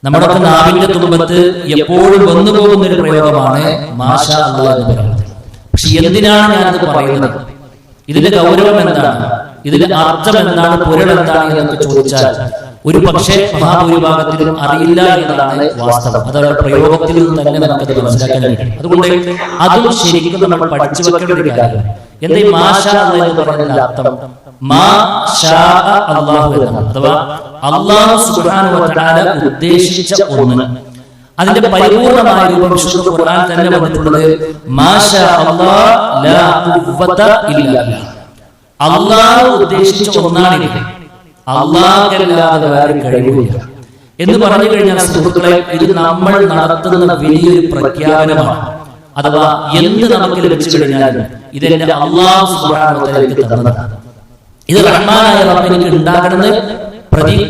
നമ്മുടെ നാവിന്റെ തുമ്പത്ത് എപ്പോഴും വന്നു പോകുന്ന ഒരു പ്രയോഗമാണ് മാഷാ അല്ലാഹ് എന്ന് പറയുന്നത്. പക്ഷെ എന്തിനാണ് ഞാനത് പറയുന്നത്? ഇതിന്റെ ഗൗരവം എന്താണ്, ഇതിന്റെ അർത്ഥം എന്താണ്, പൊരുൾ എന്താണ് എന്നൊക്കെ ചോദിച്ചാൽ ഒരു പക്ഷേ മഹാഭൂരിഭാഗത്തിലും അറിയില്ല എന്നതാണ് വാസ്തവം. അതാണ് പ്രയോഗത്തിൽ നിന്ന് തന്നെ നമുക്കത് മനസ്സിലാക്കാൻ കഴിയും. അതുകൊണ്ട് അതും ശരിക്കും നമ്മൾ പഠിച്ചു വെക്കേണ്ട ഒരു കാര്യം. എന്താ ഈ മാഷാ അല്ലാഹ് എന്ന് പറയുന്നതിന്റെ അർത്ഥം? മാഷാ അല്ലാഹു എന്നാണ്. അഥവാ അല്ലാഹു സുബ്ഹാനഹു വ തആല ഉദ്ദേശിച്ച ഒന്ന്. അതിന്റെ പരിപൂർണമായ രൂപം വിശുദ്ധ ഖുർആൻ തന്നെ വന്നിട്ടുള്ളത് മാഷാ അല്ലാഹ് ലാ ഖുവത ഇല്ലാ ബില്ലാഹ്. അല്ലാഹു ഉദ്ദേശിച്ച ഒന്നാണ് ഇത്, അല്ലാഹുവല്ലാതെ വേറെ കഴിവില്ല എന്ന് പറഞ്ഞു കഴിഞ്ഞാൽ സുഹൃത്തുക്കളെ, ഇത് നമ്മൾ നടത്തുന്ന വലിയൊരു പ്രഖ്യാപനമാണ്. അഥവാ എന്ത് നമുക്ക് ലഭിച്ചു കഴിഞ്ഞാലും ഇതെന്റെ അല്ലാഹു സുബ്ഹാനഹു വ തആല തന്നതാണ്. ഇത് റഹ്മാനായ റബ്ബിന് ഉണ്ടാകണമെന്ന്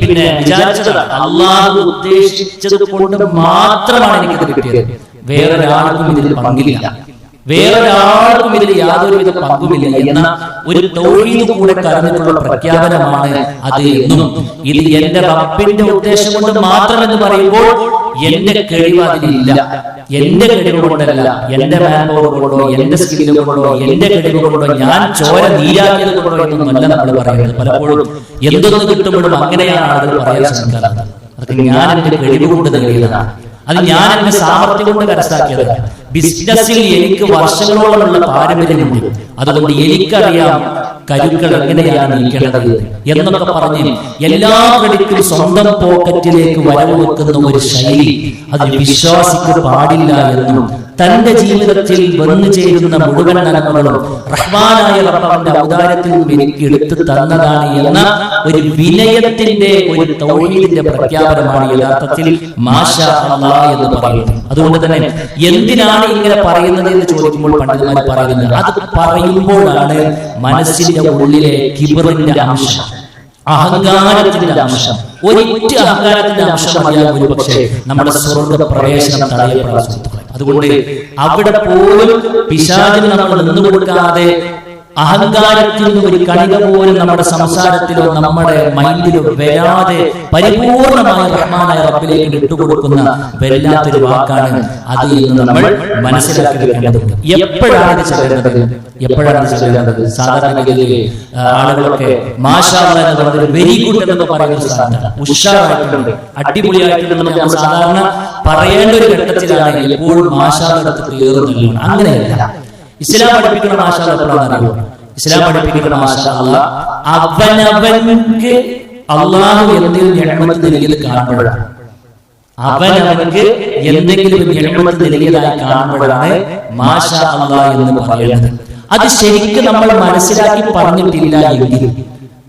പിന്നെ വിചാരിച്ചത് അല്ലാഹു ഉദ്ദേശിച്ചത് കൊണ്ട് മാത്രമാണ് എനിക്കിത് കിട്ടിയത്. വേറൊരാൾക്കും ഇതിൽ പങ്കില്ല, വേറൊരാൾക്കും ഇതിൽ യാതൊരുവിധ പങ്കുമില്ല എന്ന ഒരു തൗഹീദ് കൂടെ കലർന്നിട്ടുള്ള പ്രഖ്യാപനമാണ് അത് എന്നും. ഇത് എന്റെ റബ്ബിന്റെ ഉദ്ദേശം കൊണ്ട് മാത്രം എന്ന് പറയുമ്പോൾ എന്റെ കഴിവ് അതിലില്ല, എന്റെ കഴിവ് കൊണ്ടല്ല, എന്റെ മാൻ പവർ കൊണ്ടോ എന്റെ സ്കില്ല് കൊണ്ടോ എന്റെ കഴിവ് കൊണ്ടോ ഞാൻ ചോര നീരാക്കിയത് കൊണ്ടോ എന്നൊന്നല്ല നമ്മൾ പറയുന്നത്. പലപ്പോഴും എന്തൊന്ന് കിട്ടുമ്പോഴും അങ്ങനെയാണ് ആളുകൾ പറയാൻ ശ്രമിക്കാറുള്ളത്. അതൊക്കെ ഞാൻ എന്റെ കഴിവ് കൊണ്ട് നേടിയതാണ്, അത് ഞാൻ എന്റെ സാമർത്ഥ്യം കൊണ്ട് കരസ്ഥാക്കിയതാണ്. ബിസിനസ്സിൽ എനിക്ക് വർഷങ്ങളോളമുള്ള പാരമ്പര്യമുണ്ട്, അതുകൊണ്ട് എനിക്കറിയാം കരുക്കൾ എങ്ങനെയാണ് നീക്കേണ്ടത് എന്നൊക്കെ പറഞ്ഞ് എല്ലാ ക്രെഡിറ്റും സ്വന്തം പോക്കറ്റിലേക്ക് വരവ് വെക്കുന്ന ഒരു ശൈലി അത് വിശ്വാസിക്ക് പാടില്ല എന്നും തന്റെ ജീവിതത്തിൽ വന്നു ചേരുന്ന മുഴുവൻ നന്മകളും റഹ്മാനായ റബ്ബിന്റെ ഔദാര്യത്തിൽ നിന്നും എനിക്ക് എടുത്തു തന്നതാണ് എന്ന ഒരു വിനയത്തിന്റെ, ഒരു തൗഹീദിന്റെ പ്രഖ്യാപനമാണ് യഥാർത്ഥത്തിൽ മാഷാ അല്ലാഹ് എന്ന് പറയുന്നത്. അതുകൊണ്ട് തന്നെ എന്തിനാണ് ഇങ്ങനെ പറയുന്നത് എന്ന് ചോദിക്കുമ്പോൾ പണ്ഡിതന്മാർ പറയുന്നത്, അത് പറയുമ്പോഴാണ് മനസ്സിന്റെ ഉള്ളിലെ കിബറിന്റെ അംശം, അഹങ്കാരത്തിന്റെ അംശം, ഒരിറ്റ അഹങ്കാരത്തിന്റെ അംശം അറിയാൻ ഒരു പക്ഷേ നമ്മുടെ സ്വർഗ പ്രവേശനം തടയപ്പെടാൻ സുഹൃത്തുക്കളെ. അതുകൊണ്ട് അവിടെ പോലും പിശാചിന് നമ്മൾ നിന്നുകൊടുക്കാതെ അഹങ്കാരത്തിൽ നിന്ന് ഒരു കണിക പോലും നമ്മുടെ സംസാരത്തിലോ നമ്മുടെ മൈൻഡിലോ വരാതെ പരിപൂർണമായ റഹ്മാനായ റബ്ബിലേക്ക് ഇട്ടുകൊടുക്കുന്ന വല്ലാത്തൊരു വാക്കാണ് അത് എന്ന് നമ്മൾ മനസ്സിലാക്കി വെക്കേണ്ടതുണ്ട്. എപ്പോഴാണ് ഇത് ചെല്ലുന്നത്, എപ്പോഴാണ് ഇത് ചെല്ലുന്നത്? സാധാരണഗതിയിൽ ആളുകളൊക്കെ മാഷാ അല്ലാഹ് എന്ന് പറഞ്ഞത് വെരി ഗുഡ് എന്ന് പറയുന്ന ഒരു സാധനമാണ്, ഉഷാറായിട്ടുണ്ട്, അടിപൊളിയായിട്ടുണ്ട് നമ്മൾ സാധാരണ പറയേണ്ട ഒരു ഘട്ടത്തിലാണ് എപ്പോഴും മാഷാ അല്ലാഹ് കയറുന്നില്ല. അങ്ങനെയല്ല. ഇസ്ലാം പഠിപ്പിക്കുന്ന മാഷാ അല്ലാഹ്, ഇസ്ലാം പഠിപ്പിക്കുന്ന മാഷാ അല്ലാഹ് അവനവൻക്ക് അല്ലാഹു എന്തെങ്കിലും നിഅമത്ത് നൽകിയത് കാണുമ്പോഴാണ്, അവനവൻക്ക് എന്തെങ്കിലും നിഅമത്ത് നൽകിയതായി കാണുമ്പോഴാണ് മാഷാ അല്ലാഹ് എന്ന് പറയുന്നത്. അത് ശരിക്കും നമ്മൾ മനസ്സിലാക്കി പറഞ്ഞിട്ടില്ല എങ്കിൽ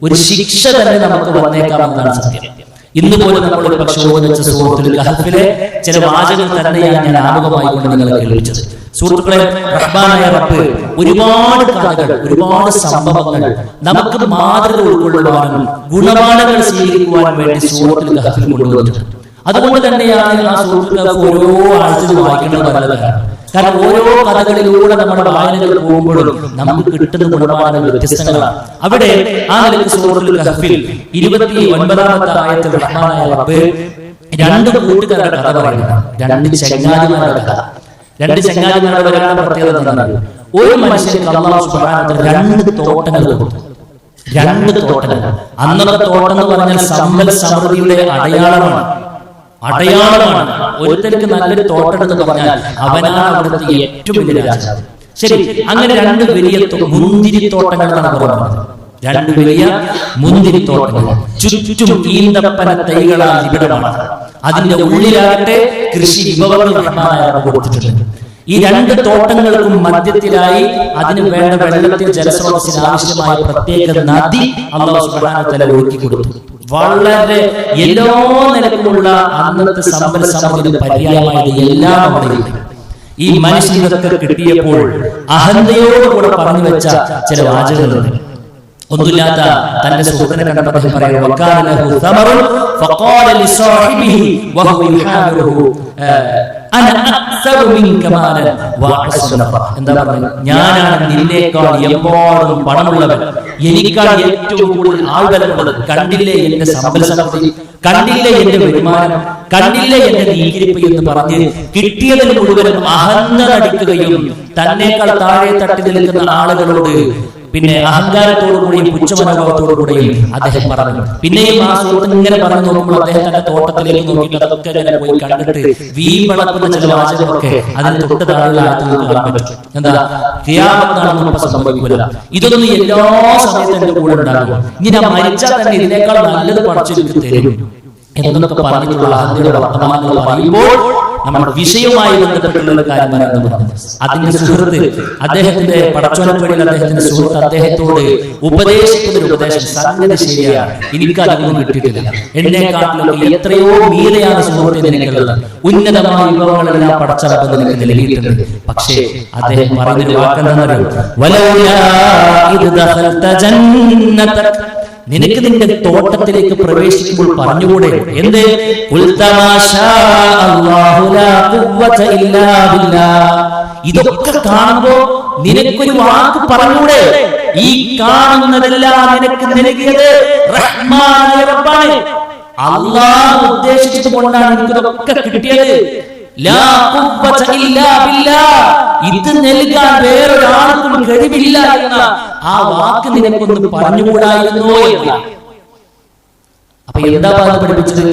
ഒരു ശിക്ഷ തന്നെ നമുക്ക് വന്നേക്കാമെന്നാണ് സത്യം. ഇന്ന് പോലും നമ്മൾ ഒരു പക്ഷേ ഓതിച്ച സൂറത്തുൽ കഹ്ഫിലെ ചില വാചകങ്ങൾ തന്നെയാണ് ഞാൻ ആമുഖമായി കൊണ്ട് നിങ്ങളെ കേൾപ്പിച്ചത്. സുഹൃത്തുക്കളെ, റഹ്മാനായ റബ്ബ് ഒരുപാട് കഥകൾ, ഒരുപാട് സംഭവങ്ങൾ നമുക്ക് മാതൃക ഉൾക്കൊള്ളുവാനും ഗുണപാഠങ്ങൾ സ്വീകരിക്കുവാനും വേണ്ടി സൂറത്തുൽ കഹ്ഫിൽ കൊണ്ടുവന്നിട്ടുണ്ട്. അതുകൊണ്ട് തന്നെയാണ് ആ സൂറത്തുൽ കഹ്ഫ് ഓരോ ആഴ്ചയിൽ വായിക്കുന്നത് നല്ലതാണ്. കാരണം ഓരോ കഥകളിലൂടെ നമ്മുടെ വായനകൾ പോകുമ്പോഴും നമുക്ക് കിട്ടുന്ന ഗുണപാഠങ്ങൾ വ്യത്യസ്തങ്ങളാണ്. അവിടെ ആ നിലയ്ക്ക് സൂറത്തുൽ കഹ്ഫിൽ 29ാമത്തെ ആയത്തിൽ റഹ്മാനായ റബ്ബ് രണ്ട് കൂട്ടുകാരുടെ കഥ പറയുന്നു, രണ്ട് ചങ്ങാതിമാരുടെ കഥ. രണ്ട് ചങ്ങാതിമാരുടെ വരാനുള്ള പ്രത്യേകത എന്താണ്? ഒരു മനുഷ്യന് അല്ലാഹു സുബ്ഹാനഹു വ തആല രണ്ട് തോട്ടങ്ങൾ കൊടുത്തു, രണ്ട് തോട്ടങ്ങൾ. അന്നത്തെ തോട്ടം എന്ന് പറഞ്ഞാൽ സമ്പൽ സമൃദ്ധിയുടെ അടയാളമാണ്. ഒരുത്തർക്ക് നല്ലൊരു തോട്ടം എന്ന് പറഞ്ഞാൽ അവനാണ് അവിടുത്തെ ഏറ്റവും വലിയ രാജാവ്. ശരി, അങ്ങനെ രണ്ട് വലിയ മുന്തിരിത്തോട്ടങ്ങളാണ് പറയുന്നത്. രണ്ട് വലിയ മുന്തിരിത്തോട്ടങ്ങൾ, ചുറ്റും ഈന്തപ്പന തൈകളാൽ ഇവിടമാണ്. അതിന്റെ ഉള്ളിലാകട്ടെ കൃഷി വിഭവങ്ങൾ റഹ്മാനായ റബ്ബ് കൊടുത്തിട്ടുണ്ട്. ഈ രണ്ട് തോട്ടങ്ങൾക്കും മധ്യത്തിലായി അതിന് വേണ്ട വെള്ളത്തിൽ ജലസ്രോതസ്സിന് ആവശ്യമായ പ്രത്യേക നദി അല്ലാഹു സുബ്ഹാനഹു വ തആല ഒരുക്കി കൊടുത്തു. വളരെ എല്ലാ നിലക്കുമുള്ള അന്നത്തെ സമ്പൽ സമൃദ്ധിയുടെ പര്യായമായത് എല്ലാം അവിടെയുണ്ട്. ഈ മനുഷ്യനൊക്കെ കിട്ടിയപ്പോൾ അഹന്തയോടുകൂടെ പറഞ്ഞു വെച്ച ചില വാചകങ്ങളുണ്ട്. ഒന്നുമില്ലാത്ത തന്റെ സുഹൃത്തിനെ കണ്ടപ്പോൾ പറയുന്നു, എന്താ പറഞ്ഞത്? ഞാനാണ് നിന്നേക്കാൾ എമ്പാടും പണമുള്ളവൻ, എനിക്കാൾ ഏറ്റവും കൂടുതൽ ആൾബലമുള്ളത്. കണ്ടില്ലേ എന്റെ സമ്പൽ സമൃദ്ധി, കണ്ടില്ലേ എന്റെ വരുമാനം, കണ്ടില്ലേ എന്റെ നീക്കിരിപ്പ് എന്ന് പറഞ്ഞ് കിട്ടിയതിന് മുഴുവനും അഹന്ത നടിക്കുകയും തന്നേക്കാൾ താഴെ തട്ടി നിൽക്കുന്ന ആളുകളോട് പിന്നെ അഹങ്കാരത്തോടുകൂടിയും പുച്ഛമനോഭാവത്തോടുകൂടിയും അദ്ദേഹം പറഞ്ഞു. പിന്നെയും ആ സുഹൃത്ത് ഇങ്ങനെ പറഞ്ഞു നോക്കുമ്പോൾ അദ്ദേഹം തന്റെ തോട്ടത്തിലേക്ക് നോക്കിയിട്ട് അതൊക്കെ ഇങ്ങനെ പോയി കണ്ടിട്ട് വീമ്പളക്കുന്ന ചില വാചകമൊക്കെ അതിന് തൊട്ട് താഴെയായിട്ട് കാണാൻ പറ്റും. എന്താ? ഖിയാമത്താണെന്ന് സംഭവിക്കില്ല. ഇതൊന്നും എല്ലാ സമയത്തും എന്റെ കൂടെ ഉണ്ടാകും. ഇനി ഞാൻ മരിച്ചാൽ തന്നെ ഇതിനേക്കാൾ നല്ലത് പഠിച്ചെടുത്ത് തരും എന്നൊക്കെ പറഞ്ഞിട്ടുള്ള അഹന്തയുടെ വർത്തമാനങ്ങൾ പറയുമ്പോൾ നമ്മുടെ വിഷയവുമായി ബന്ധപ്പെട്ടുള്ള കാര്യം പറയുന്നത്. അതിന്റെ സുഹൃത്ത് അദ്ദേഹത്തിന്റെ പടച്ചോനപ്പടിയിൽ അദ്ദേഹത്തിന്റെ സുഹൃത്ത് അദ്ദേഹത്തോട് ഉപദേശിക്കുന്ന ഒരു ഉപദേശം സംഗതി ശരിയാണ്, എനിക്ക് അതൊന്നും കിട്ടിയിട്ടില്ല, എന്നെക്കാട്ടിലൊക്കെ എത്രയോ മീരെയാണ് സുഹൃത്ത് നിനക്കുള്ളത്, ഉന്നതമായ വിഭവങ്ങളെല്ലാം പടച്ചറപ്പ് നിനക്ക് നൽകിയിട്ടുണ്ട്. പക്ഷേ അദ്ദേഹം പറഞ്ഞൊരു വാക്കെന്താണെന്നറിയോ? നിനക്ക് നിന്റെ തോട്ടത്തിലേക്ക് പ്രവേശിക്കുമ്പോൾ പറഞ്ഞുകൂടെ? എന്ത്? ഇതൊക്കെ കാണുമ്പോ നിനക്കൊരു വാക്ക് പറഞ്ഞൂടെ? ഈ കാണുന്നതെല്ലാം നിനക്ക് നൽകിയത് റഹ്മാനായ റബ്ബാണ്. അല്ലാഹു ഉദ്ദേശിച്ചത് കൊണ്ടാണ് നിനക്കിതൊക്കെ കിട്ടിയത്. ഇത് നൽകാൻ വേറൊരാൾക്കും കഴിവില്ല എന്ന ആ വാക്ക് നിനക്കൊന്ന് പറഞ്ഞുകൂടായിരുന്നോ എന്ന്. അപ്പൊ എന്താ പഠിപ്പിച്ചത്?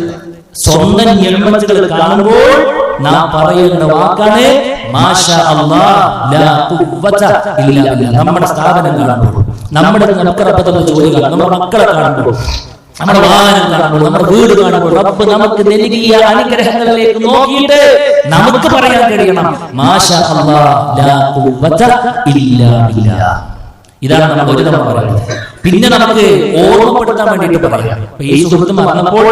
സ്വന്തം ഞെൾമച്ചുകൾ കാണുമ്പോൾ നാം പറയുന്ന വാക്കാണ് മാഷാ അല്ലാഹ് ലാ ഖുവത ഇല്ലാ ബില്ലാഹ്. നമ്മുടെ സ്ഥാപനം കാണുമ്പോൾ, നമ്മുടെ ജോലികൾ, നമ്മുടെ മക്കളെ കാണുമ്പോൾ, നമ്മുടെ വാഹനം കാണുമ്പോൾ, നമ്മുടെ വീട് കാണുമ്പോൾ റബ്ബ് നമുക്ക് നൽകിയ അനുഗ്രഹങ്ങളിലേക്ക് നോക്കിയിട്ട് നമുക്ക് പറയാൻ കഴിയണം മാഷാ അല്ലാഹ് ലാ ഖുവത ഇല്ലാ ബില്ലാഹ്. ഇതാണ് നമ്മൾ ഒരു തവണ പറയുന്നത്. പിന്നെ നമുക്ക് ഓർമ്മപ്പെടുത്താൻ വേണ്ടിയിട്ട് പറയാം. ഈ സുഹൃത്ത് മറന്നപ്പോൾ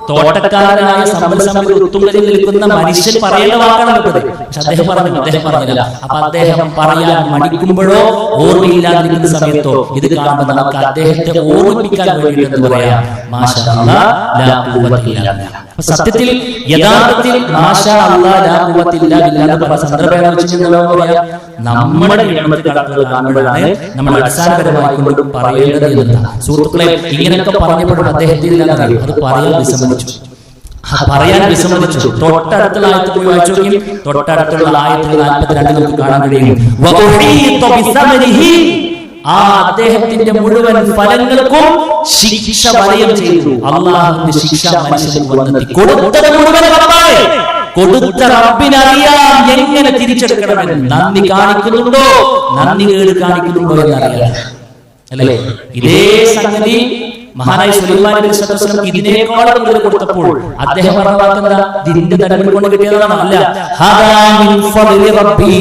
തോട്ടക്കാരനായ സമ്പൽ സമൃദ്ധി ഉത്തുംഗത്തിൽ നിൽക്കുന്ന മനുഷ്യൻ പറയേണ്ട വാക്കാണ് കിട്ടത്. പക്ഷെ അദ്ദേഹം പറഞ്ഞില്ല. അപ്പൊ അദ്ദേഹം പറയാൻ മടിക്കുമ്പോഴോ ഓർമ്മയില്ലാതിരിക്കുന്ന സമയത്തോ ഇത് കാണുമ്പോൾ നമുക്ക് അദ്ദേഹത്തെ ഓർമ്മിപ്പിക്കാൻ വേണ്ടിയിട്ട് പറയാം മാഷാ അല്ലാഹ് ലാ ഖുവത ഇല്ലാ ബില്ലാഹ്. സത്യത്തിൽ യഥാർത്ഥത്തിൽ മാഷാ അല്ലാഹ് ലാ ഖുവത ഇല്ലാ ബില്ലാഹ് എന്ന് പറഞ്ഞ സന്ദർഭം വെച്ചിട്ടുണ്ടല്ലോ പറയാം. നമ്മുടെ ഇടമത്തിൽ കടന്നത് കാണുമ്പോഴാണ് നമ്മൾ അടിസ്ഥാനപരമായി കൊണ്ട് പറയേണ്ടത് എന്നതാണ്. സുഹൃത്തുക്കളെ, ഇങ്ങനെയൊക്കെ പറഞ്ഞപ്പോഴും അദ്ദേഹത്തിന് അത് പറയാൻ വിസമ്മതിച്ചു. തൊട്ടടുത്തുള്ള ആയത്ത് പോയി വായിച്ചു നോക്കി. തൊട്ടടുത്തുള്ള ആയത്തിൽ 42 നമുക്ക് കാണാൻ കഴിയും. ആ അദ്ദേഹത്തിന്റെ മുഴുവൻ ഫലങ്ങൾക്കും ശിക്ഷ വലയം ചെയ്തു. അള്ളാഹുവിന്റെ ശിക്ഷ മനുഷ്യർക്ക് വന്നെത്തി. കൊടുത്തത് മുഴുവൻ റബ്ബാണ്. കൊടുത്ത റബ്ബിനറിയാം എങ്ങനെ തിരിച്ചെടുക്കണമെന്ന്. നന്ദി കാണിക്കുന്നുണ്ടോ, നന്ദി കേട് കാണിക്കുന്നുണ്ടോ എന്നറിയാം, അല്ലേ? ഇതേ സംഗതി മഹാനായ സുലൈമാൻ നബി സ്വല്ലല്ലാഹു അലൈഹി വസല്ലം ഇതിനേക്കാളും കൂടുതൽ കൊടുത്തപ്പോൾ അദ്ദേഹം പറഞ്ഞ വാക്കെന്താ? ഇതിന്റെ തടവിൽ കൊണ്ട് കിട്ടിയതാണ്. അല്ല, ഹദാ മിൻ ഫളി റബ്ബി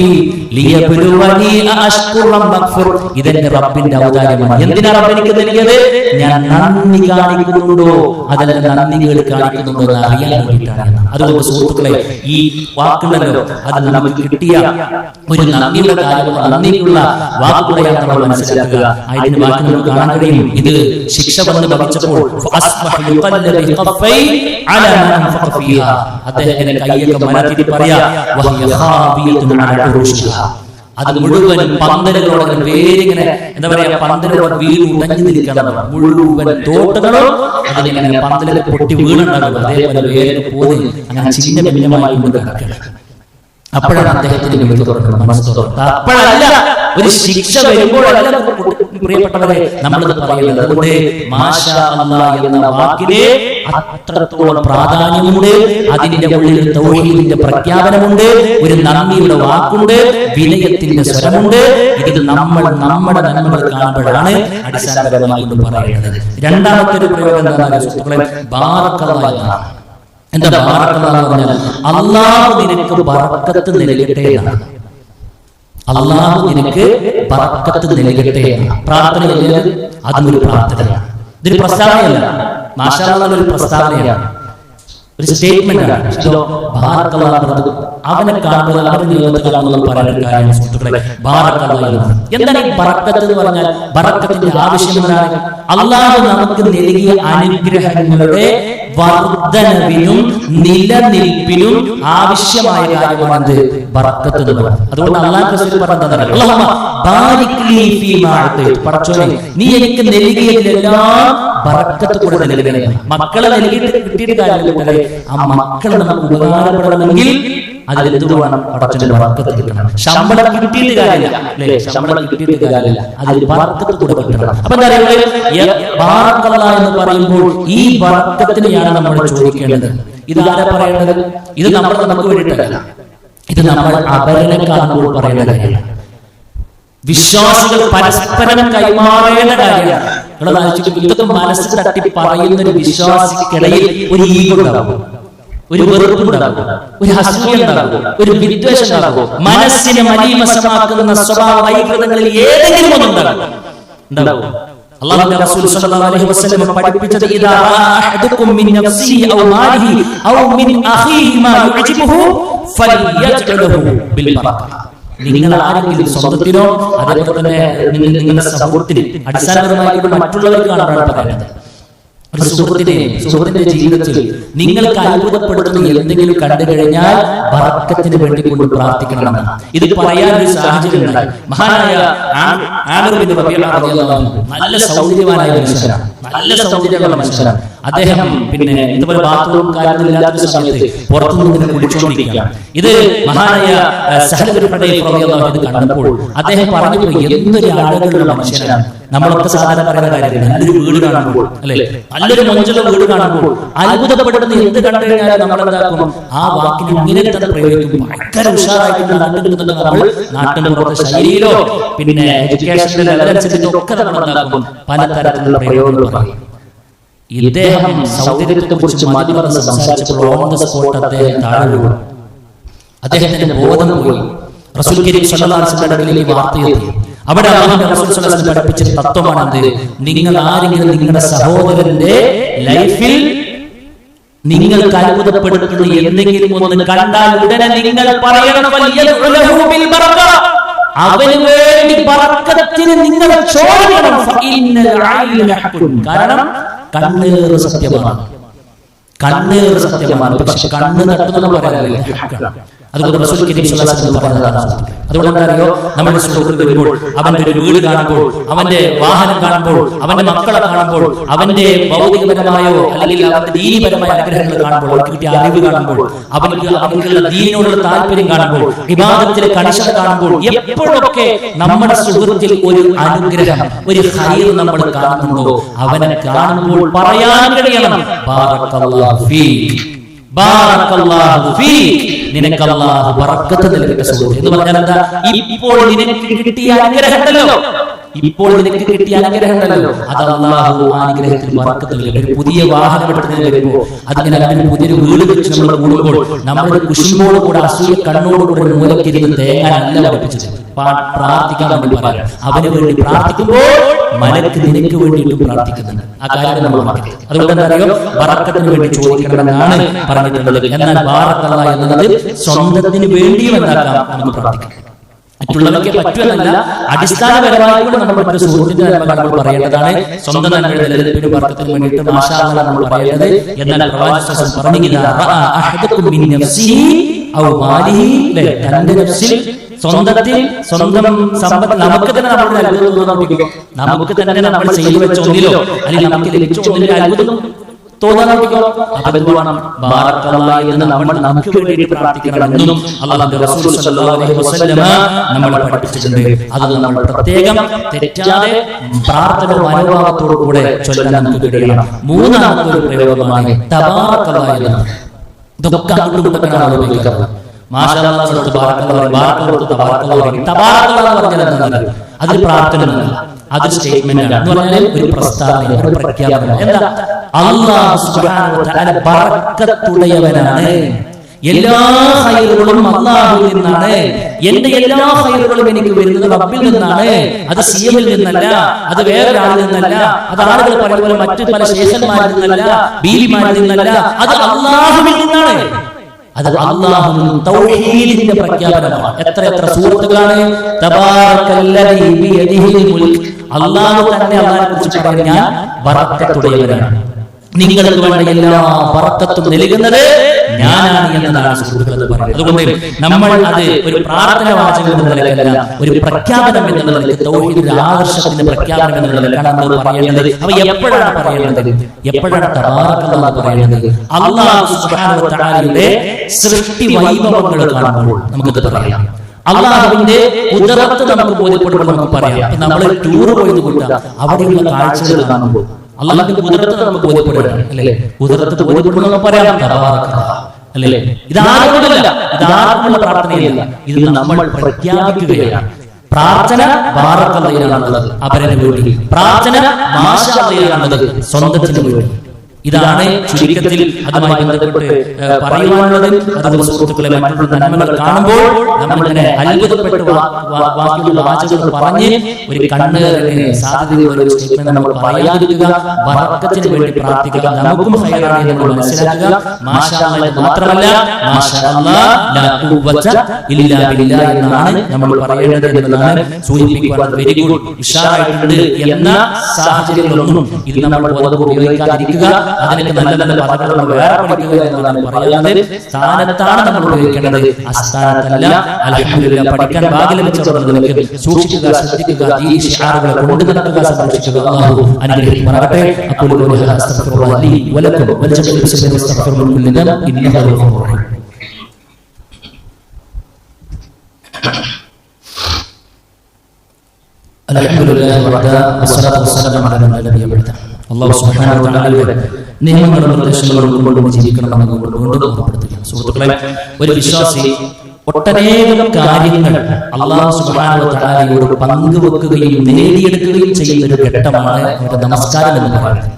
ലിയബ്ലുവനി അഷ്കുറ മഗ്ഫുർ. ഇതെന്റെ റബ്ബിന്റെ ഔദാര്യമാണ്. എന്തിനാ റബ്ബ് എനിക്ക് നൽകിയത്? ഞാൻ നന്ദി കാണിക്കുന്നുണ്ടോ അതല്ല നന്ദികൾ കാണിക്കുന്നുണ്ടോ എന്ന് അറിയാൻ വേണ്ടിയിട്ടാണ്. അതുകൊണ്ട് സുഹൃത്തുക്കളെ, ഈ വാക്കുകളല്ലോ അത് നമുക്ക് കിട്ടിയ ഒരു നന്ദിയുടെ കാര്യം, നന്ദിക്കുള്ള വാക്കുകളെയാണ് നമ്മൾ മനസ്സിലാക്കുക. അതിന്റെ വാക്ക് നമുക്ക് കാണാൻ കഴിയും. ഇത് ശിക്ഷ ഭവിച്ചപ്പോൾ അദ്ദേഹത്തിന്റെ കൈയൊക്കെ മരത്തിൽ പറയാ, അത് മുഴുവൻ പന്തലുകളോടെ വേരിങ്ങനെ എന്താ പറയാ, പന്തലുകളോട് വീട് ഉടഞ്ഞു നിൽക്കണം. മുഴുവൻ തോട്ടുകളും അതിലിങ്ങനെ പന്തലിൽ പൊട്ടി വീണുണ്ടാകും. അതേപോലെ വേറെ പോയി അങ്ങനെ ചിന്ന ഭിന്നമായി കൊണ്ട് കിടക്കണം. അപ്പോഴാണ് അദ്ദേഹത്തിന്റെ വീട് തുറക്കണം, മനസ്സ് തുറക്കണം. അപ്പോഴല്ല, ഒരു ശിക്ഷ വരുമ്പോഴല്ല പ്രിയപ്പെട്ടവരെ നമ്മളിത് പറയുന്നത്. അതുകൊണ്ട് മാഷാ അല്ലാഹ് എന്ന വാക്കിന് അത്രത്തോളം പ്രാധാന്യമുണ്ട്. അതിന്റെ ഉള്ളിൽ തൗഹീദിന്റെ പ്രഖ്യാപനമുണ്ട്, ഒരു നന്ദിയുടെ വാക്കുണ്ട്, വിനയത്തിന്റെ സ്വരമുണ്ട്. ഇത് നമ്മുടെ നന്മകൾ കാണുമ്പോഴാണ് അടിസ്ഥാനപരമായി കൊണ്ട് പറയുന്നത്. രണ്ടാമത്തെ ഒരു പ്രയോഗം എന്താണ് സുഹൃത്തുക്കളെ? ബാറക്കല്ലാഹ്. എന്താ ബാറക്കല്ലാഹ് എന്ന് പറഞ്ഞാൽ? അല്ലാഹു നിനക്ക് ബറക്കത്ത് നൽകട്ടെ എന്നാണ്. അല്ലാഹു നിനക്ക് ബറക്കത്ത് നൽകട്ടെ. പ്രാർത്ഥനയല്ല, അതും ഒരു പ്രാർത്ഥനയാണ്. ഇതൊരു പ്രസ്താവനയല്ല. മാഷാ അല്ലാഹ് ഒരു പ്രസ്താവനയാണ്, ഒരു സ്റ്റേറ്റ്മെന്റ് ആണ്. അവനെ കാണുന്നത്, അവരുടെ ജീവിതത്തിൽ കാണുന്നത് പറയാൻ കാര്യം സുഹൃത്തുക്കളെ, ബാറക്കല്ലാഹ്. എന്താണ് ഈ ബറക്കത്ത് എന്ന് പറഞ്ഞാൽ? ബറക്കത്തിന്റെ ആവശ്യം എന്താണ്? അല്ലാഹു നമുക്ക് നൽകിയ അനുഗ്രഹങ്ങളുടെ വർദ്ധനവിനും നിലനിൽപ്പിനും ആവശ്യമായ കാര്യമാണെന്ത് ബറക്കത്ത് എന്ന് പറയുന്നത്. അതുകൊണ്ട് അല്ലാഹു റസൂൽ പറഞ്ഞതാണ്, അല്ലാഹുമ്മ ബാരിക് ലീ ഫീമാ അഅതൈത, പടച്ചോനെ നീ എനിക്ക് നൽകിയതിലെല്ലാം ബറക്കത്ത് കൂടെ നൽകണേ. മക്കളെ നൽകിയിട്ട് കിട്ടിയിട്ട് കാര്യമില്ല, ആ മക്കളെ നമുക്ക് ഉപകാരപ്പെടണമെങ്കിൽ അതിലെന്ത് വേണം? പടച്ചോന്റെ ബറക്കത്ത് കിട്ടണം. ശമ്പളം കിട്ടിയിട്ട് കാര്യമില്ല അല്ലേ, ശമ്പളം കിട്ടിയിട്ട് കാര്യമില്ല, അതിൽ ബറക്കത്ത് കൂടെ കിട്ടണം. അപ്പൊ എന്താ പറയുക, ബാറക്കല്ലാഹ് എന്ന് പറയുമ്പോൾ ഈ ബറക്കത്തിനെയാണ് നമ്മൾ ചോദിക്കേണ്ടത്. ഇതാരാ പറയേണ്ടത്? ഇത് നമുക്ക് വേണ്ടിയിട്ടല്ല, ഇത് നമ്മൾ അവരെ കാണുമ്പോൾ പറയേണ്ട കാര്യമാണ്. വിശ്വാസികൾ പരസ്പരം കൈമാറേണ്ട കാര്യമാണ്. ഇതൊക്കെ മനസ്സ് തട്ടി പറയുന്ന ഒരു വിശ്വാസിക്കിടയിൽ ഒരു ഈഗോ ഉണ്ടാകും, ഒരു വെറുപ്പുണ്ടാകും, ഒരു അസൂയ ഉണ്ടാകും, ഒരു വിദ്വേഷം ഉണ്ടാകും. മനസ്സിനെ മലീമസമാക്കുന്ന സ്വഭാവ വൈകൃതങ്ങളിൽ ഏതെങ്കിലും ഒന്നുണ്ടാകും. അല്ലാഹുവിന്റെ റസൂൽ സ്വല്ലല്ലാഹു അലൈഹി വസല്ലം പഠിപ്പിച്ചത്, ഇദാ അഹദുകും മിൻ നഫ്സിഹി ഔ മാലിഹി ഔ മിൻ അഖീഹി മാ യുഅജിബുഹു ഫൽയജ്അലഹു ബിൽ ബറക. നിങ്ങൾ ആരെങ്കിലും സ്വന്തത്തിനോ അതേപോലെ തന്നെ നിങ്ങളുടെ സുഹൃത്തിന് അടിസ്ഥാനപരമായിട്ട് മറ്റുള്ളവർക്കാണ് പറയുന്നത്. ഒരു സുഹൃത്തിന്റെ ജീവിതത്തിൽ നിങ്ങൾക്ക് അത്ഭുതപ്പെടുത്തുന്ന എന്തെങ്കിലും കണ്ടു കഴിഞ്ഞാൽ ബറക്കത്തിന് വേണ്ടി കൊണ്ട് പ്രാർത്ഥിക്കണം. ഇത് പറയാനൊരു സാഹചര്യം ഉണ്ടായി. മഹാനായ ആമിർ ബിൻ റബീഅ റളിയല്ലാഹു അൻഹു നല്ല സൗന്ദര്യവാനായ മനുഷ്യനാണ്, നല്ല സൗന്ദര്യമുള്ള മനുഷ്യനാണ്. അദ്ദേഹം ഇതുപോലെ ബാത്റൂം കാര്യങ്ങളില്ലാത്ത സമയത്ത് പുറത്തുനിന്ന് കുടിച്ചുകൊണ്ടിരിക്കുകയാണ്. ഇത് മഹാനായ സഹൽ ബിൻ ഹുദൈഫ റളിയല്ലാഹു അൻഹു കണ്ടപ്പോൾ അദ്ദേഹം പറഞ്ഞു, എന്തൊരു ആളുകളുള്ള മനുഷ്യനാണ്. നമ്മളൊക്കെ സാധാരണ പറയുന്ന കാര്യമാണ്, നല്ലൊരു വീട് കാണുമ്പോൾ അല്ലെ, നല്ലൊരു മൊഞ്ചുള്ള വീട് കാണുമ്പോൾ അത്ഭുതപ്പെടുന്ന എന്ത് കണ്ടു കഴിഞ്ഞാൽ നമ്മൾ എന്താക്കും? ആ വാക്കിന് ഇങ്ങനെ തന്നെ പ്രയോഗിക്കും. ഭയങ്കര ഉഷാറായിട്ട് നമ്മൾ നാട്ടിൻപുറത്തെ ശൈലിയിലോ എഡ്യൂക്കേഷനിലോ അതനുസരിച്ചോ ഒക്കെ നമ്മൾ എന്താക്കും? പലതരത്തിലുള്ള പ്രയോഗങ്ങൾ പറയും. ഇദ്ദേഹം സൗന്ദര്യത്തെ കുറിച്ച് മതി പറഞ്ഞ് സംസാരിച്ചപ്പോൾ ഓൺ ദ സ്പോട്ട് അദ്ദേഹം താഴെ വീണു. അദ്ദേഹത്തിന്റെ ബോധം പോയി. റസൂൽ കരീം സ്വല്ലല്ലാഹു അലൈഹി വസല്ലം വാർത്തയെത്തി. അവിടെ അല്ലാഹുവിന്റെ റസൂൽ സ്വല്ലല്ലാഹു അലൈഹി വസല്ലം പഠിപ്പിച്ച തത്വമാണെന്ത്? നിങ്ങൾ ആരെങ്കിലും നിങ്ങളുടെ സഹോദരന്റെ ലൈഫിൽ നിങ്ങൾക്ക് അത്ഭുതപ്പെടുത്തുന്ന എന്തെങ്കിലും ഒന്ന് കണ്ടാൽ ഉടനെ നിങ്ങൾ പറയണം, ഫൽയദ്ഉ ബിൽ ബറക, അവന് വേണ്ടി ബറക്കത്തിന് നിങ്ങൾ ചോദിക്കണം. ഫഇന്നൽ ഐന ഹഖുൻ, കാരണം കണ്ണേർ സത്യമാണ്, കണ്ണേർ സത്യമാണ്. പക്ഷെ കണ്ണ് തട്ടുന്ന പറയാറില്ല, അതുകൊണ്ട് റസൂൽ കരീം സ്വല്ലല്ലാഹു അലൈഹി വസല്ലം പറഞ്ഞതാണ്. അതുകൊണ്ട് അറിയോ, നമ്മുടെ സുഹൃത്ത് വരുമ്പോൾ, അവന്റെ ഒരു വീട് കാണുമ്പോൾ, അവന്റെ വാഹനം കാണുമ്പോൾ, അവന്റെ മക്കളെ കാണുമ്പോൾ, അവന്റെ ഭൗതികപരമായോ അല്ലെങ്കിൽ അവന്റെ ദീനീപരമായ ആഗ്രഹങ്ങൾ കാണുമ്പോൾ, അവർക്ക് കിട്ടിയ അറിവ് കാണുമ്പോൾ, അവനുള്ള ദീനിനോടുള്ള താല്പര്യം കാണുമ്പോൾ, ഇബാദത്തിലെ കണിശത കാണുമ്പോൾ, എപ്പോഴൊക്കെ നമ്മുടെ സുഹൃത്തിൽ ഒരു അനുഗ്രഹം, ഒരു ഖൈർ നമ്മൾ കാണുന്നുണ്ടോ, അവനെ കാണുമ്പോൾ പറയാൻ കഴിയണം, ബാറക്കല്ലാഹു ഫീക്, ബാറക്കല്ലാഹു ഫീക്, നിനക്ക് അല്ലാഹു ബറക്കത്ത് നൽകട്ടെ സുഹൃത്ത്. എന്ന് പറഞ്ഞാൽ എന്താ? ഇപ്പോൾ നിനക്ക് കിട്ടിയ അനുഗ്രഹമുണ്ടല്ലോ, ഇപ്പോൾ നിനക്ക് കിട്ടിയ അനുഗ്രഹമുണ്ടല്ലോ, അത് അല്ലാഹു ആ അനുഗ്രഹത്തിൽ ബറക്കത്ത് നൽകട്ടെ. ഒരു പുതിയ വാഹനം എടുക്കുന്നതിന് വരുമ്പോൾ, അതിന് അതിന് പുതിയൊരു വീട് വെച്ച് നമ്മൾ കൂടുമ്പോൾ, നമ്മുടെ കുശുമ്പോട് കൂടെ അസൂയ കണ്ണോട് കൂടെ മൂലക്കിരുന്ന് തേങ്ങ അല്ല പഠിപ്പിച്ചത്, പ്രാർത്ഥിക്കാൻ വേണ്ടി പറയാം. അവന് വേണ്ടി പ്രാർത്ഥിക്കുമ്പോൾ മലക്ക് നിനക്ക് വേണ്ടിയിട്ടും പ്രാർത്ഥിക്കുന്നുണ്ട്. ആ കാര്യം നമ്മൾ മറക്കരുത്. അതുകൊണ്ട് എന്താ അറിയോ, ബറക്കത്തിന് വേണ്ടി ചോദിക്കണമെന്നാണ് പറഞ്ഞിട്ടുള്ളത്. എന്നാൽ ബാറക്കല്ലാഹ് എന്നത് സ്വന്തത്തിന് വേണ്ടിയും എന്താക്കാം, നമുക്ക് പ്രാർത്ഥിക്കാം. മറ്റുള്ളവർക്ക് പറ്റുമെന്നല്ല, അടിസ്ഥാനപരമായിട്ട് നമ്മൾ മറ്റു സുഹൃത്തിന്റെ നന്മ നമ്മൾ പറയേണ്ടതാണ്. സ്വന്തം നന്മയുടെ നിലനിൽപ്പിനും ബർക്കത്തിനും വേണ്ടിയിട്ട് മാഷാ അല്ലാഹ് നമ്മൾ പറയേണ്ടത്. എന്നാൽ പ്രവാചകൻ പറഞ്ഞു, അഹദുക്കും മിൻ നഫ്സിഹി ഔ മാലിഹി, തന്റെ നഫ്സിൽ, സ്വന്തത്തിൽ, സ്വന്തം സമ്പത്ത് നമുക്ക് തന്നെ നമ്മുടെ അത്ഭുതം തോന്നിക്കോ, നമുക്ക് തന്നെ നമ്മൾ ചെയ്തു വെച്ച ഒന്നിലോ അല്ലെങ്കിൽ നമുക്ക് ലഭിച്ച ഒന്നിലോ അത്ഭുതം തോന്നാനോ, അതെന്തുവേണം? ബാറക്കല്ലാഹ് എന്ന് നമ്മൾ നമുക്ക് വേണ്ടി പ്രാർത്ഥിക്കണമെന്നും അല്ലാഹുവിന്റെ റസൂൽ സ്വല്ലല്ലാഹു അലൈഹി വസല്ലം നമ്മളെ പഠിപ്പിച്ചിട്ടുണ്ട്. അത് നമ്മൾ പ്രത്യേകം തെറ്റാതെ പ്രാർത്ഥന മനോഭാവത്തോടു കൂടെ ചൊല്ലാൻ നമുക്ക് കഴിയണം. മൂന്നാമത്തെ ഒരു പ്രയോഗമാണ് തബാറക്കല്ലാഹ് എന്നത്. ഇതൊക്കെ അങ്ങോട്ടും ഇങ്ങോട്ടാണ് ഉപയോഗിക്കുന്നത്. മാഷാ അല്ലാഹ് തബാറക്കല്ലാഹ്, ബാറക്കല്ലാഹ് തബാറക്കല്ലാഹ്. തബാറക്കല്ലാഹ് എന്ന് പറഞ്ഞാൽ എന്താണ്? അതൊരു പ്രാർത്ഥനയല്ല, അത് സ്റ്റേറ്റ്മെന്റ് ആണ്. എന്ന് പറഞ്ഞാൽ ഒരു പ്രസ്താവന, ഒരു പ്രഖ്യാപനം. എന്താ? അല്ലാഹു സുബ്ഹാനഹു വ തആല ബറക്കത്തുള്ളവനാണ്. എല്ലാ ഖൈറുകളും അല്ലാഹുവിൽ നിന്നാണ്. എന്റെ എല്ലാ ഖൈറുകളും എനിക്ക് വരുന്നത് റബ്ബിൽ നിന്നാണ്. അത് സിഎമ്മിൽ നിന്നല്ല, അത് വേറൊരാളിൽ നിന്നല്ല, അത് ആളുകൾ പറയുന്ന പോലെ മറ്റു പല ശേഷന്മാരിൽ നിന്നല്ല, ബീവിമാരിൽ നിന്നല്ല, അത് അല്ലാഹുവിൽ നിന്നാണ്. അത് അല്ലാഹുവിൻ തൗഹീദിന്റെ പ്രഖ്യാപനമാണ്. എത്ര സൂറത്തുകളാണ്? തബാറക്കല്ലദീ ബിയദിഹിൽ മുൽക്ക്. അല്ലാഹു തന്നെ അല്ലാഹുവിനെ കുറിച്ച് പറയുന്നത് ഞാൻ ബറക്കത്തുള്ളവനാണ്. നിങ്ങൾക്ക് വേണ്ട എല്ലാ ബർക്കത്തും നൽകുന്നത് ഞാനാണ് എന്നതാണ് സുഹൃത്തുക്കൾ പറയുന്നത്. അതുകൊണ്ട് നമ്മൾ അത് ഒരു പ്രാർത്ഥന വാചകം എന്ന നിലയ്ക്കല്ല, ഒരു പ്രഖ്യാപനം എന്ന നിലയ്ക്ക്, തൗഹീദിന്റെ ആദർശത്തിന്റെ പ്രഖ്യാപനം എന്ന നിലയ്ക്കാണ് നമ്മൾ പറയേണ്ടത്. അപ്പൊ എപ്പോഴാണ് പറയേണ്ടത്? എപ്പോഴാണ് തബാറക്കല്ലാഹ് പറയുന്നത്? അല്ലാഹു സുബ്ഹാനഹു വ തആലയുടെ സൃഷ്ടി വൈഭവങ്ങൾ കാണുമ്പോൾ നമുക്കത് പറയാം. അള്ളാഹുവിന്റെ കുദറത്ത് നമുക്ക് ബോധ്യപ്പെടുമ്പോൾ നമുക്ക് പറയാം. നമ്മൾ ടൂർ പോയത് കൊണ്ട് അവിടെയുള്ള കാഴ്ചകൾ കാണുമ്പോൾ അള്ളാഹുവിന്റെ കുദറത്ത് നമുക്ക് ബോധ്യപ്പെടുകയാണ്, അല്ലേ? കുദറത്ത് ബോധ്യപ്പെടുമ്പോൾ നമുക്ക് പറയാം തബാറക്കല്ലാഹ്, അല്ലേ? ഇതാരോടല്ല, ഇതാർക്കുള്ള പ്രാർത്ഥനയല്ല, ഇത് നമ്മൾ പ്രഖ്യാപിക്കുകയാണ്. പ്രാർത്ഥന ബാറക്കല്ലാഹിനാണുള്ളത് അവരുടെ വേണ്ടി, പ്രാർത്ഥന മാഷാ അല്ലാഹിനാണുള്ളത് സ്വന്തത്തിന് വേണ്ടി. ഇതാണ് ചുരുക്കത്തിൽ അതുമായി ബന്ധപ്പെട്ട് പറയുവാനുള്ളത്. അതുകൊണ്ട് സുഹൃത്തുക്കളെ, മറ്റുള്ള നന്മകൾ കാണുമ്പോൾ നമ്മളിങ്ങനെ അത്ഭുതപ്പെട്ട് ബാക്കിയുള്ള വാചകങ്ങൾ പറഞ്ഞ് ഒരു കണ്ണുകറിന് സാധ്യതയുള്ള ഒരു സ്റ്റേറ്റ്മെന്റ് നമ്മൾ പറയാതിരിക്കുക. ബർക്കത്തിന് വേണ്ടി പ്രാർത്ഥിക്കുക. നമുക്കും ഹൈറാണ് നമ്മൾ മനസ്സിലാക്കുക. മാഷാ അല്ലാഹ് മാത്രമല്ല, മാഷാ അല്ലാഹ് ലാ ഖുവത ഇല്ലാ ബില്ലാഹ് എന്നാണ് നമ്മൾ പറയേണ്ടത് എന്നതാണ് സൂചിപ്പിക്കുന്നത്. വെരി ഗുഡ്, ഉഷാറായിട്ടുണ്ട് എന്ന സാഹചര്യങ്ങളൊന്നും ഇത് നമ്മൾ ഉപയോഗിക്കാതിരിക്കുക. അതിനൊക്കെ നല്ല നല്ല പദങ്ങൾ വേറെ പഠിക്കുക എന്നതാണ് പറയുന്നത്. സ്ഥാനത്താണ് നമ്മൾ ഉപയോഗിക്കേണ്ടത്, അസ്ഥാനത്തല്ല. അൽഹംദുലില്ലാഹ്, പഠിക്കാൻ ഭാഗ്യം ലഭിച്ചവർക്ക് സൂക്ഷിക്കുക, ശ്രദ്ധിക്കുക, ഈ ശിആറുകളെ കൊണ്ട് നടക്കുക, സംരക്ഷിക്കുക. അല്ലാഹു അനുഗ്രഹിക്കുമാറാകട്ടെ. അഖൂലു ഖൗലി ഹാദാ അസ്തഗ്ഫിറുല്ലാഹ ലി വലക്കും വൽജമീഇ മുസ്ലിമീന വസ്തഗ്ഫിറു മിൻ കുല്ലി ദംബ് ഇന്നഹു ഗഫൂറുർ റഹീം. അൽഹംദുലില്ലാഹി വഹദഹു വസ്സലാത്തു വസ്സലാമു അലാ മൻ ലാ നബിയ്യ ബഅദഹു. അല്ലാഹു സുബ്ഹാനഹു വ തആലയുടെ നിയമങ്ങളും നിർദ്ദേശങ്ങളും ഉൾക്കൊണ്ടുകൊണ്ട് ജീവിക്കണമെന്ന് വീണ്ടും ഓർമ്മപ്പെടുത്തുകയാണ്. സുഹൃത്തുക്കളെ, ഒരു വിശ്വാസി ഒട്ടനേകം കാര്യങ്ങൾ അല്ലാഹു സുബ്ഹാനഹു വ തആലയോട് പങ്കുവെക്കുകയും നേടിയെടുക്കുകയും ചെയ്യുന്ന ഒരു ഘട്ടമാണ് അവരുടെ നമസ്കാരം എന്ന് പറയുന്നത്.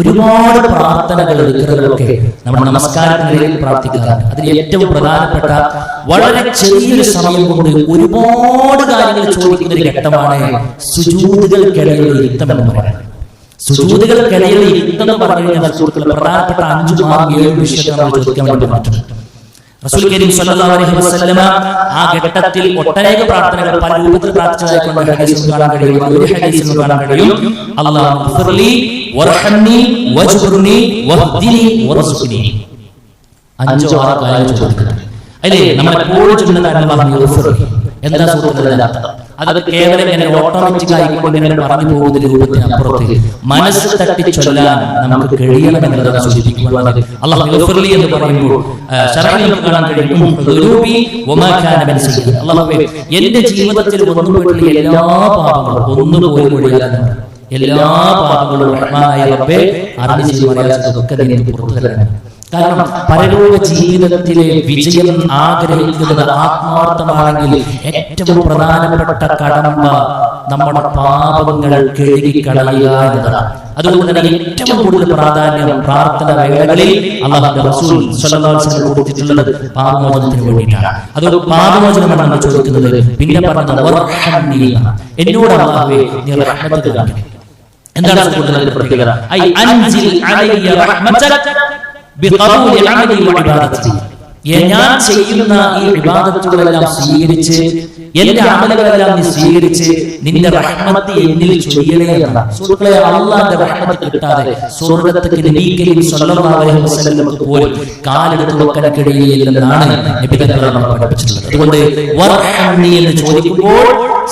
ഒരുപാട് പ്രാർത്ഥനകൾ, ദിക്റുകളൊക്കെ നമ്മൾ നമസ്കാരത്തിനിടയിൽ പ്രാർത്ഥിക്കാറുണ്ട്. അതിൽ ഏറ്റവും പ്രധാനപ്പെട്ട വളരെ ചെറിയൊരു സമയം കൊണ്ട് ഒരുപാട് കാര്യങ്ങൾ ചോദിക്കുന്ന ഒരു ഘട്ടമാണ് സുജൂദുകൾക്കിടയിൽ ഇരുത്തം എന്ന് പറയുന്നത്. സുജൂദുകൾക്കിടയിൽ ഇരുത്തം എന്ന് പറഞ്ഞു കഴിഞ്ഞാൽ സുഹൃത്തുക്കളെ, പ്രധാനപ്പെട്ട 5-7 വിഷയങ്ങൾ നമ്മൾ ചോദിക്കാൻ വേണ്ടി പറ്റും. റസൂൽ കരീം സല്ലല്ലാഹു അലൈഹി വസല്ലമ ആ ഘട്ടത്തിൽ ഒട്ടനേക പ്രാർത്ഥനകൾ പല രൂപത്തിൽ പ്രാർത്ഥിച്ചതായിക്കൊണ്ട് ഹദീസിൽ കാണാൻ കഴിയും. ഒരു ഹദീസിൽ കാണാൻ കഴിയും, അല്ലാഹു ഗ്ഫിർലി വർഹംനി വജ്ബുർനി വഹ്ദിനി വറസുഖ്നി. 5-6 കാര്യങ്ങൾ ചോദിക്കുന്നത് അല്ലേ? നമ്മൾ എപ്പോഴും ചൊല്ലുന്ന അല്ലാഹു ഗ്ഫിർലി എന്താ സുഹൃത്തുക്കളെ അർത്ഥം? അത് കേവലം ഇങ്ങനെ ഓട്ടോമാറ്റിക് ആയിക്കൊണ്ട് ഇങ്ങനെ പറഞ്ഞു പോകുന്ന രൂപത്തിനപ്പുറത്ത് മനസ്സ് തട്ടി ചൊല്ലാൻ നമുക്ക് കഴിയണം എന്നതാണ് സൂചിപ്പിക്കുന്നത്. അല്ലാഹു ഗ്ഫിർലി എന്ന് പറയുമ്പോൾ ശറഈൽ കാണാൻ കഴിയും, ദുനൂബി വമാ കാന മിൻ സയ്യിദ്. അല്ലാഹുവേ, എന്റെ ജീവിതത്തിൽ വന്നുപോയിട്ടുള്ള എല്ലാ പാപങ്ങളും ഒന്നുപോലും ഒഴിയാതെ എല്ലാ പാപങ്ങളും റഹ്മാനായ റബ്ബേ അറിഞ്ഞു ചെയ്യുവാനൊക്കെ നിനക്ക് പുറത്തു തരണം. കാരണം പരലോക ജീവിതത്തിലെ വിജയം ആഗ്രഹിക്കുന്നത് ആത്മാർത്ഥമാണെങ്കിൽ ഏറ്റവും പ്രധാനപ്പെട്ട കടമ നമ്മുടെ പാപങ്ങൾ കഴുകിക്കളയുക എന്നതാണ്. അതുകൊണ്ട് തന്നെ ഏറ്റവും കൂടുതൽ പ്രാധാന്യം പ്രാർത്ഥന വേളകളിൽ അല്ലാഹുവിന്റെ റസൂൽ സ്വല്ലല്ലാഹു അലൈഹി വസല്ലം കൊടുത്തിട്ടുള്ളത് പാപമോചനത്തിന് വേണ്ടിയിട്ടാണ്. അതുകൊണ്ട് പാപമോചനമാണ് നമ്മൾ ചോദിക്കുന്നത്. പിന്നെ പറഞ്ഞത് വർഹംനി, എന്നോട് അല്ലാഹുവേ നീ റഹ്മത്ത് കാണിക്കണം. എന്താണ് കൂടുതൽ പ്രത്യേകത? ഐ അൻസിൽ അലയ്യ റഹ്മതക ബിഖബൂലി അമലി വഇബാദതി. ഞാൻ ചെയ്യുന്ന ഈ ഇബാദത്തുകളെല്ലാം സ്വീകരിച്ച്, എന്റെ അമലുകളെല്ലാം നീ സ്വീകരിച്ച് നിന്റെ റഹ്മത്ത് എന്നിൽ ചൊരിയണേ എന്നാണ്. സുഹൃത്തുക്കളെ, അല്ലാഹുവിന്റെ റഹ്മത്ത് കിട്ടാതെ സ്വർഗ്ഗത്തേക്ക് നബി കരീം സ്വല്ലല്ലാഹു അലൈഹി വസല്ലമക്ക് പോലും കാലെടുത്ത് വെക്കാൻ കഴിയില്ലെന്നാണ് നബി തങ്ങൾ നമ്മളെ പഠിപ്പിച്ചിട്ടുള്ളത്. അതുകൊണ്ട് വർഹംനി എന്ന് ചോദിക്കുമ്പോൾ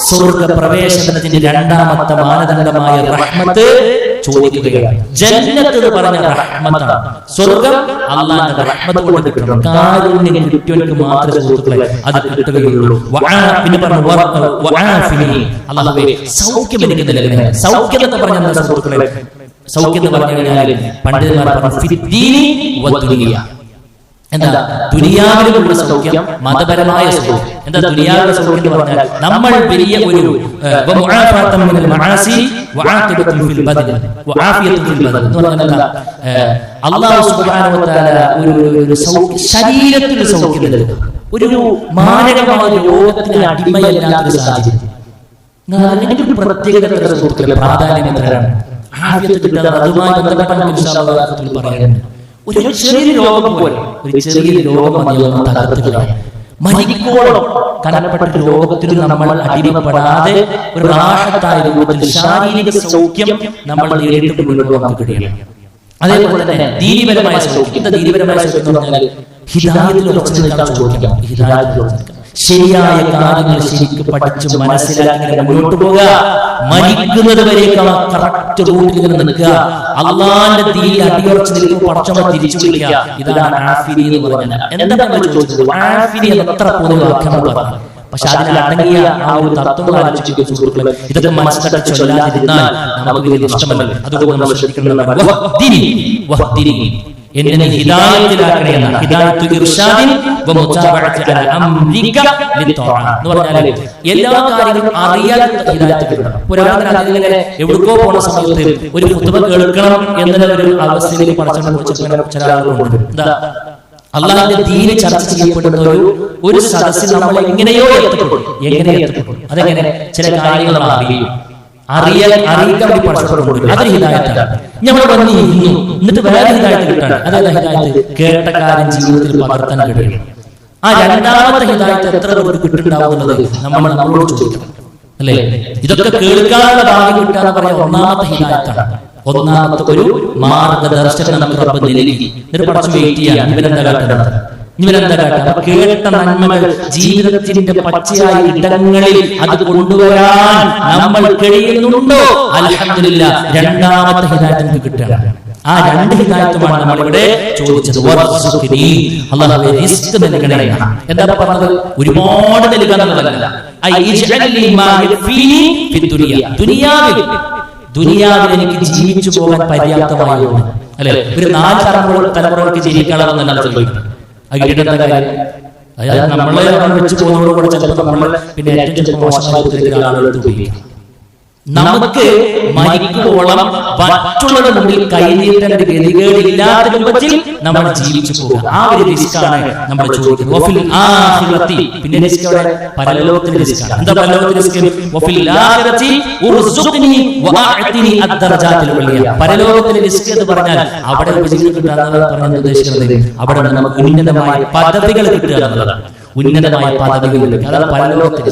സ്വർഗ്ഗ പ്രവേശനത്തിന്റെ രണ്ടാമത്തെ മാനദണ്ഡമായ റഹ്മത്ത് ചോദിക്കുകയാണ്. ജന്നത്ത് എന്ന് പറഞ്ഞ റഹ്മത്താണ്. സ്വർഗ്ഗം അല്ലാഹുവിന്റെ റഹ്മത്ത് കൊണ്ട് കിട്ടണം. കാരുണ്യം കിട്ടിയവർക്ക് മാത്രമേ സുഹൃത്തുക്കളെ അത് കിട്ടുകയുള്ളൂ. പിന്നെ പറഞ്ഞു വആഫിനി, അല്ലാഹുവേ സൗഖ്യം എനിക്ക് നൽകണേ. സൗഖ്യം എന്ന് പറഞ്ഞാൽ സുഹൃത്തുക്കളെ, സൗഖ്യം എന്ന് പറഞ്ഞു കഴിഞ്ഞാൽ പണ്ഡിതന്മാർ പറഞ്ഞു ഫിദ്ദീനി വദ്ദുനിയ. എന്താ? ദുനിയാവിലുള്ള സൗഖ്യം, മതപരമായ സൗഖ്യം. എന്താ ദുനിയാവിലെ സൗഖ്യം എന്ന് പറഞ്ഞാൽ നമ്മൾ വലിയ ഒരു വമുആഫാതൻ മിനൽ മആസി വആഖിബത്തുൻ ഫിൽ ബദൻ വആഫിയത്തുൻ ഫിൽ ബദൻ എന്ന് പറഞ്ഞാൽ അല്ലാഹു സുബ്ഹാനഹു വ തആല ഒരു സൗഖ്യം, ശരീരത്തിൽ സൗഖ്യം നൽകും. ഒരു മാരകമായ രോഗത്തിന് അടിമയല്ലാത്ത സാഹചര്യം. അതിന്റെ പ്രത്യേകത സുഹൃത്തുക്കളെ, പ്രാധാന്യം എത്രയാണ്? ആഫിയത്ത് കിട്ടാതെ അതുമായി ബന്ധപ്പെട്ട ഇൻഷാ അല്ലാഹ് പറയുന്നുണ്ട്. ഒരു ചെറിയ രോഗം പോലെ, ഒരു ചെറിയ രോഗം മതിയാകുന്ന തകർത്തുകളാണ്. മരിക്കോളം കനപ്പെട്ട രോഗത്തിന് നമ്മൾ അടിമപ്പെടാതെ ഒരു റാഹത്തായ രൂപത്തിൽ ശാരീരിക സൗഖ്യം നമ്മൾ നേരിട്ട് മുന്നോട്ട് നമുക്ക് കഴിയണം. അതേപോലെ തന്നെ ദീനിപരമായ സൗഖ്യം. എന്താ ദീനിപരമായ സൗഖ്യം എന്ന് പറഞ്ഞാൽ ഹിദായത്തിൽ ഉറച്ചു നിൽക്കാൻ ചോദിക്കാം. ഹിദായത്തിൽ ഉറച്ചു നിൽക്കാം, ശരിയായ കാര്യങ്ങൾ ശരിക്കും പഠിച്ച് മനസ്സിലാക്കി മുന്നോട്ട് പോകുക. മരിക്കുന്നത് വരെയൊക്കെ കറക്റ്റ് റൂട്ടിൽ ഇങ്ങനെ നിൽക്കുക. അള്ളാന്റെ ദീനിൽ അടിയുറച്ച് നിൽക്കുമ്പോൾ പടച്ചവനെ തിരിച്ചു വിളിക്കുക. ഇതാണ് ആഫിരി എന്ന് പറഞ്ഞാൽ. എന്താ നമ്മൾ ചോദിച്ചത്? ആഫിരി എത്ര പൊതുവെ വാക്യങ്ങൾ പറഞ്ഞു. പക്ഷെ അതിലടങ്ങിയ ആ ഒരു തത്വങ്ങൾ ആലോചിക്കുക സുഹൃത്തുക്കളെ. ഇതൊക്കെ മനസ്സിലാക്കി ചൊല്ലാതിരുന്നാൽ നമുക്ക് വലിയ നഷ്ടമല്ല. അതുകൊണ്ട് നമ്മൾ ശ്രദ്ധിക്കണം. എന്നെ ഹിദായത്തിലാക്കണേ എന്ന ഹിദായത്തു ഇർഷാദിൻ വ മുതാബഅത്തി അൽ അംരിക ലിത്വാഅ എന്ന് പറഞ്ഞാൽ എല്ലാ കാര്യങ്ങളും അറിയാൻ ഹിദായത്ത് കിട്ടണം. പുരാതന അതിലെ എവിടേക്കോ പോണ സമയത്ത് ഒരു ഖുതുബ കേൾക്കണം എന്നുള്ള ഒരു അവസ്ഥയിലേക്ക് പടച്ചവനെ ചില ആളുകളുണ്ട്. എന്താ അള്ളാഹുവിന്റെ ദീൻ ചർച്ച ചെയ്യപ്പെടുന്ന ഒരു സദസ്സിൽ നമ്മൾ എങ്ങനെയോ എത്തപ്പെടും. അതെങ്ങനെ? ചില കാര്യങ്ങൾ നമ്മൾ അറിയിക്കാൻ വേണ്ടി പഠിച്ചിട്ടുണ്ട്. അതൊരു ഹിദായത്താണ്. ഞങ്ങൾ വന്ന് ഇരുന്നു, എന്നിട്ട് വേറെ ഹിദായത്ത് കിട്ടാണ്. അതല്ല ഹിദായത്ത് കേട്ട കാര്യം ജീവിതത്തിൽ പകർത്താൻ കഴിയും. ആ രണ്ടാമത്തെ ഹിദായത്ത് എത്ര പേർക്ക് കിട്ടുന്നുണ്ടാവുന്നത് നമ്മളോട് ചോദിക്കണം, അല്ലേ? ഇതൊക്കെ കേൾക്കാനുള്ള ഭാഗ്യം കിട്ടാന്ന് പറയാൻ ഒന്നാമത്തെ ഹിദായത്താണ്. ഒന്നാമത്തെ ഒരു മാർഗദർശനം നമുക്ക് റബ്ബ് നൽകി. എന്നിട്ട് പഠിച്ചു വെയിറ്റ് ചെയ്യാം. ഇവരെന്താ കാട്ടുന്നത്? കേട്ട നന്മകൾ ജീവിതത്തിന്റെ പച്ചയായ ഇടങ്ങളിൽ അത് കൊണ്ടുവരാൻ നമ്മൾ കഴിയുന്നുണ്ടോ? അൽഹംദുലില്ലാഹ്, രണ്ടാമത്തെ ഹിദായത്ത് നമുക്ക് കിട്ടുകയാണ്. ആ രണ്ട് ഹിദായത്തുമാണ് നമ്മളിവിടെ ചോദിച്ചത്. അല്ലാഹുവേ റിസ്ക് നൽകണേ. എന്താ പറഞ്ഞത്? ഒരുപാട് നൽകുക എന്നുള്ളതല്ല. ദുനിയാവിൽ എനിക്ക് ജീവിച്ചു പോകാൻ പര്യാപ്തമായി, അല്ലെ? ഒരു 4 തലമുറകൾക്ക് ജീവിക്കാനുള്ള ചോദിക്കുന്നത്. അതായത് നമ്മളെ വെച്ച് പോകുന്നതോടുകൂടെ ചിലപ്പോൾ നമ്മൾ പിന്നെ ഏറ്റവും ചിലപ്പോൾ മോശമായ ആളുകൾ ഉപയോഗിക്കാം. നമുക്ക് മരിക്കുവോളം മറ്റുള്ളവരുടെ മുന്നിൽ കൈനീട്ടേണ്ട ഗതികേടില്ലാത്ത രൂപത്തിൽ നമ്മൾ ജീവിച്ചു പോകുക. ആ ഒരു റിസ്കാണ് നമ്മൾ ചോദിക്കുന്നത്. പിന്നെ പരലോകത്തിന്റെ റിസ്കാണ്. എന്താ പരലോകത്തിന്റെ റിസ്ക്? പരലോകത്തിന്റെ റിസ്ക് എന്ന് പറഞ്ഞാൽ അവിടെ വിജയം കിട്ടാന്ന് പറഞ്ഞ ഉദ്ദേശിക്കുന്നത് അവിടെ നമുക്ക് ഉന്നതമായ പദ്ധതികൾ കിട്ടുക എന്നുള്ളതാണ്. ഉന്നതമായ പദവികൾ. അതാണ് പരലോകത്തിലെ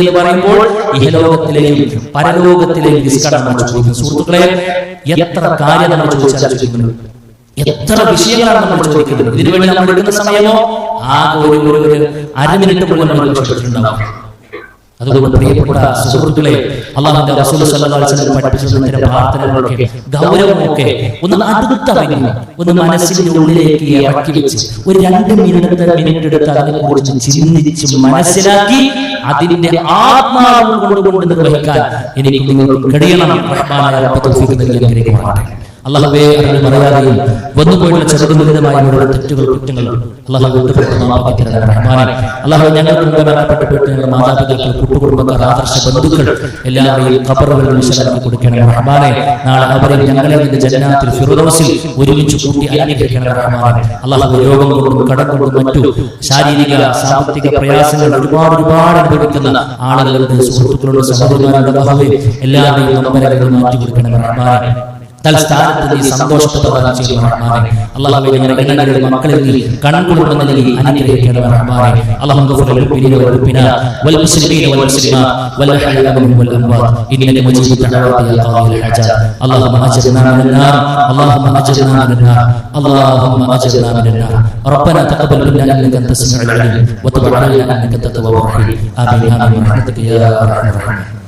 എന്ന് പറയുമ്പോൾ ഇഹലോകത്തിലെയും പരലോകത്തിലെയും റിസ്കാണ് നമ്മൾ ചോദിക്കുന്നത്. സുഹൃത്തുക്കളെ, എത്ര കാര്യം നമ്മൾ ചോദിച്ചാൽ, എത്ര വിഷയങ്ങളാണ് നമ്മൾ ചോദിക്കുന്നത്. ഇതിനുവേണ്ടി നമ്മൾ എടുക്കുന്ന സമയമോ ആകെ ഒരു അരമിനിറ്റ് പോലും നമ്മൾ നഷ്ടപ്പെട്ടിട്ടുണ്ടാവും. അതുകൊണ്ട് പ്രിയപ്പെട്ട സുഹൃത്തുക്കളെ, അല്ലാഹുവിന്റെ റസൂൽ സല്ലല്ലാഹു അലൈഹി വസല്ലം പഠിപ്പിച്ച പ്രാർത്ഥനകളൊക്കെ ഗൗരവമൊക്കെ ഒന്ന് അടുത്തറിഞ്ഞ് ഒന്ന് മനസ്സിന്റെ ഉള്ളിലേക്ക് ഇറക്കി വെച്ച് ഒരു 2 മിനിറ്റ് എടുത്ത് അതിനെക്കുറിച്ച് ചിന്തിച്ച് മനസ്സിലാക്കി അതിന്റെ ആത്മാവ് കൊണ്ടുകൊണ്ട് നിർവഹിക്കാൻ എനിക്ക് നിങ്ങൾക്ക് കഴിയണം. റഹ്മാനായ റബ്ബ് തൗഫീഖ് നൽകി അനുഗ്രഹിക്കുമാറാകട്ടെ. അല്ലാഹുവേ, അതിന് മര്യാദയും വന്നുപോയുള്ള ചെറുതുമായ തെറ്റുകൾ കുറ്റങ്ങൾ അല്ലാഹു വിട്ടുപുറത്ത് റഹ്മാനെ. അല്ലാഹു ഞങ്ങൾക്ക് മുമ്പ് മരണപ്പെട്ടു ഞങ്ങളുടെ മാതാപിതാക്കൾ, കൂട്ടുകുടുംബക്കാർ, ആദർശ ബന്ധുക്കൾ എല്ലാവരെയും ഖബറുകളിൽ വിശദമാക്കി കൊടുക്കണം റഹ്മാനെ. നാളെ അവരെ ഞങ്ങളെ നിന്റെ ജന്നാത്തുൽ ഫിർദൗസിൽ ഒരുമിച്ച് കൂട്ടി അനുഗ്രഹിക്കണം റഹ്മാനെ. അല്ലാഹു രോഗം കൊണ്ടും കടം കൊണ്ടും മറ്റു ശാരീരിക സാമ്പത്തിക പ്രയാസങ്ങൾ ഒരുപാട് അനുഭവിക്കുന്ന ആളുകളുടെ സുഹൃത്തുക്കളുടെ സഹോദരന്മാരുടെ അല്ലാഹുവേ എല്ലാവരെയും നൊമ്പരങ്ങൾ മാറ്റി കൊടുക്കണം റഹ്മാനെ. തൽസ്ഥാനത്ത് നീ സന്തോഷത്തെ പ്രദാനം ചെയ്യണം റഹ്മാനെ. അല്ലാഹുവേ, ഞങ്ങളുടെ മക്കളിൽ നീ കൺകുളിർമ നൽകി അനുഗ്രഹിക്കണം റഹ്മാനെ. അല്ലാഹു ഗഫൂർ ലിൽ മുഅ്മിനീന വൽ മുസ്ലിമീന വൽ മുസ്ലിമാത്ത് വൽ അഹ്യാഇ മിൻഹും വൽ അംവാത് ഇന്നക മുജീബു ദഅവാതി യാ ഖാദിൽ ഹജാത്. അല്ലാഹുമ്മ അജ്ർനാ മിനൻ നാർ, അല്ലാഹുമ്മ അജ്ർനാ മിനൻ നാർ, അല്ലാഹുമ്മ അജ്ർനാ മിനൻ നാർ. റബ്ബനാ തഖബ്ബൽ മിന്നാ ഇന്നക അൻത സമീഉൽ അലീം വതുബ് അലൈനാ ഇന്നക അൻത തവ്വാബുർ റഹീം. ആമീൻ ആമീൻ ബിറഹ്മതിക യാ അർഹമർ റഹീം.